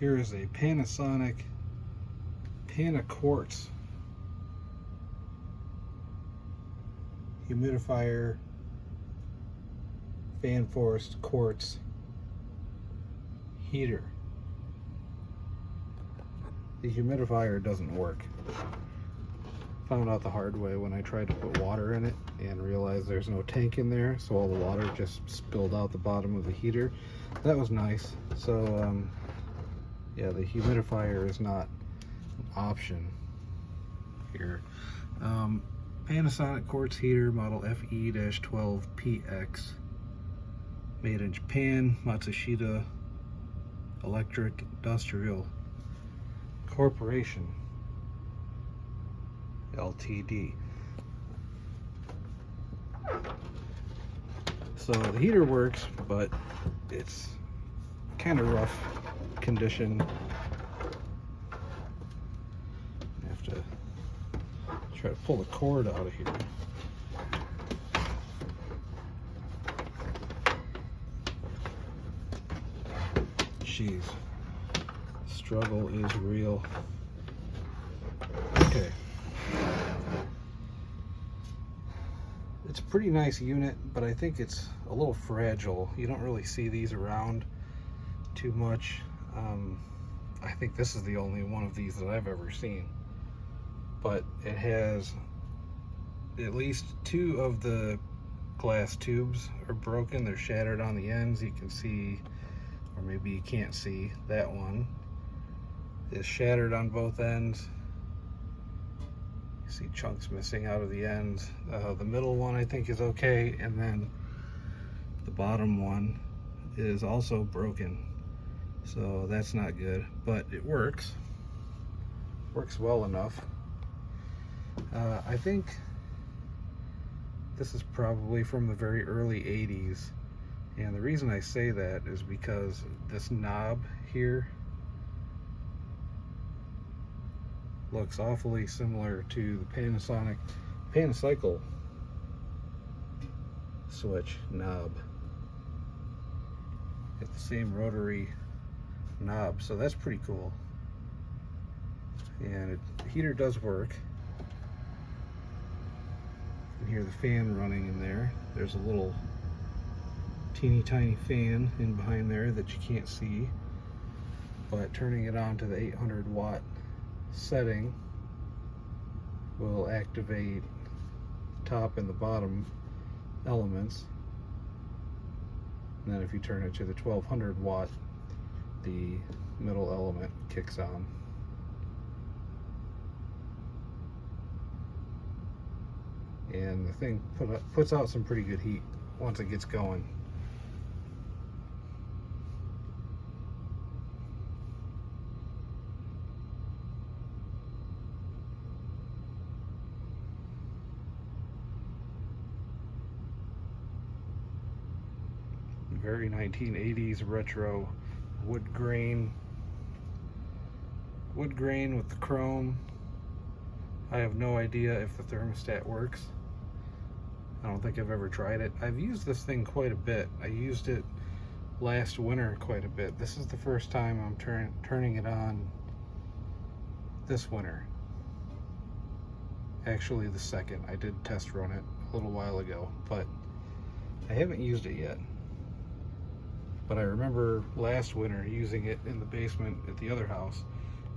Here is a Panasonic Pana-Quartz humidifier, fan forced quartz heater. The humidifier doesn't work. Found out the hard way when I tried to put water in it and realized there's no tank in there, so all the water just spilled out the bottom of the heater. That was nice. So yeah, the humidifier is not an option here. Panasonic quartz heater, model FE-12PX, made in Japan, Matsushita Electric Industrial Corporation, Ltd. So the heater works, but it's kind of rough condition. I have to try to pull the cord out of here. Jeez, struggle is real. Okay. It's a pretty nice unit, but I think it's a little fragile. You don't really see these around too much. I think this is the only one of these that I've ever seen. But it has at least 2 of the glass tubes are broken. They're shattered on the ends. You can see, or maybe you can't see, that one is shattered on both ends. You see chunks missing out of the ends. The middle one I think is okay, and then the bottom one is also broken. So that's not good, but it works well enough. I think this is probably from the very early 80s, and the reason I say that is because this knob here looks awfully similar to the Panasonic switch knob. It's the same rotary knob, so that's pretty cool. And the heater does work. You can hear the fan running in there. There's a little teeny tiny fan in behind there that you can't see, but turning it on to the 800 watt setting will activate the top and the bottom elements. And then if you turn it to the 1200 watt, the middle element kicks on. And the thing puts out some pretty good heat once it gets going. Very 1980s retro wood grain with the chrome. I have no idea if the thermostat works. I don't think I've ever tried it. I've used this thing quite a bit. I used it last winter quite a bit. This is the first time I'm turning it on this winter. Actually the second. I did test run it a little while ago, but I haven't used it yet. But I remember last winter using it in the basement at the other house,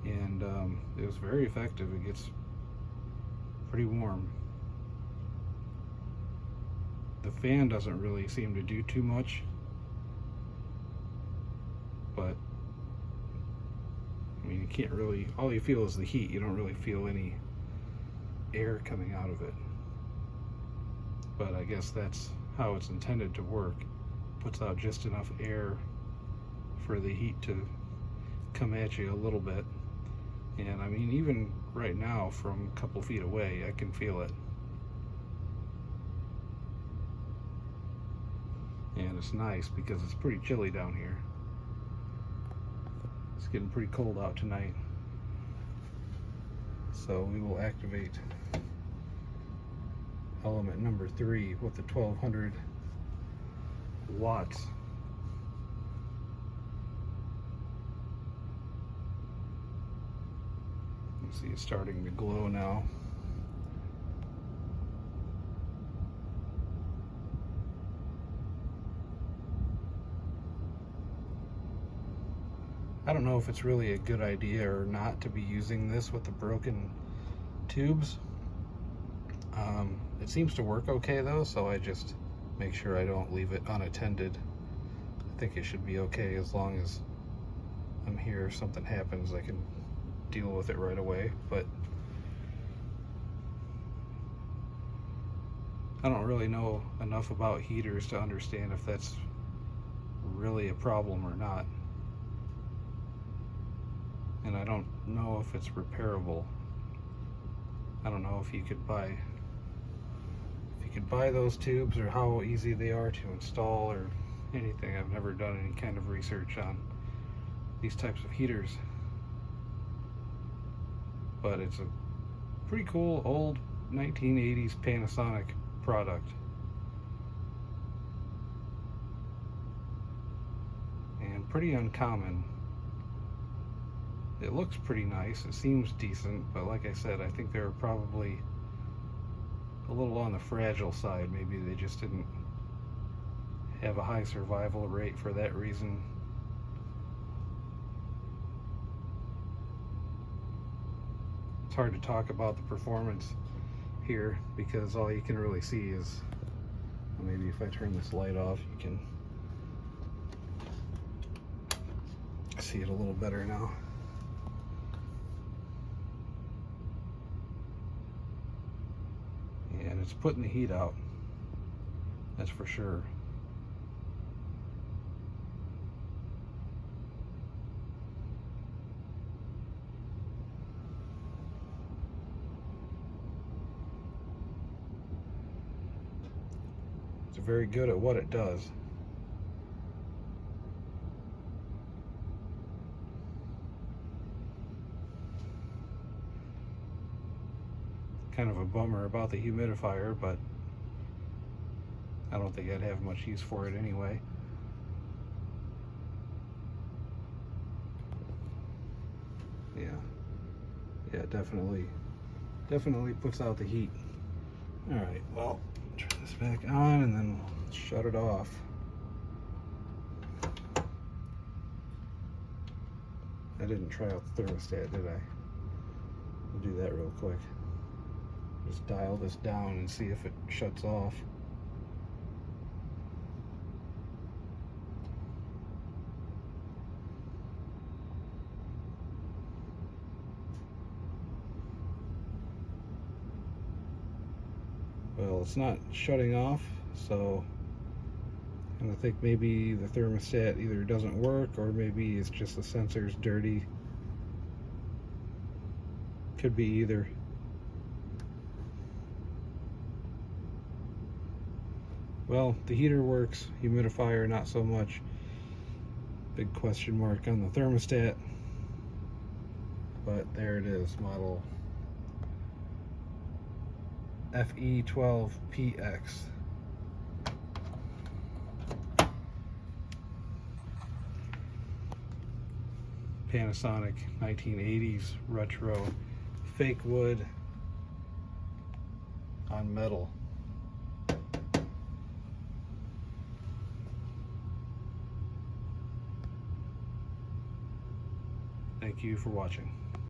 and it was very effective. It gets pretty warm. The fan doesn't really seem to do too much, but I mean, you can't really, all you feel is the heat. You don't really feel any air coming out of it. But I guess that's how it's intended to work. Puts out just enough air for the heat to come at you a little bit. And I mean, even right now from a couple feet away, I can feel it. And it's nice because it's pretty chilly down here. It's getting pretty cold out tonight. So we will activate element number 3 with the 1200 watts. See, it's starting to glow now. I don't know if it's really a good idea or not to be using this with the broken tubes. It seems to work okay though, so I just make sure I don't leave it unattended. I think it should be okay as long as I'm here. If something happens, I can deal with it right away. But I don't really know enough about heaters to understand if that's really a problem or not. And I don't know if it's repairable. I don't know if you could buy those tubes or how easy they are to install or anything. I've never done any kind of research on these types of heaters. But it's a pretty cool old 1980s Panasonic product. And pretty uncommon. It looks pretty nice, it seems decent, but like I said, I think they're probably a little on the fragile side. Maybe they just didn't have a high survival rate for that reason. It's hard to talk about the performance here because all you can really see is, well, maybe if I turn this light off, you can see it a little better now. And it's putting the heat out, that's for sure. It's very good at what it does. Kind of a bummer about the humidifier, but I don't think I'd have much use for it anyway. Yeah, definitely puts out the heat. All right, well, turn this back on and then we'll shut it off. I didn't try out the thermostat, did I? We'll do that real quick. Just dial this down and see if it shuts off. Well, it's not shutting off, so and I think maybe the thermostat either doesn't work or maybe it's just the sensor's dirty. Could be either. Well, the heater works, humidifier not so much. Big question mark on the thermostat. But there it is, model FE-12PX. Panasonic 1980s retro fake wood on metal. Thank you for watching.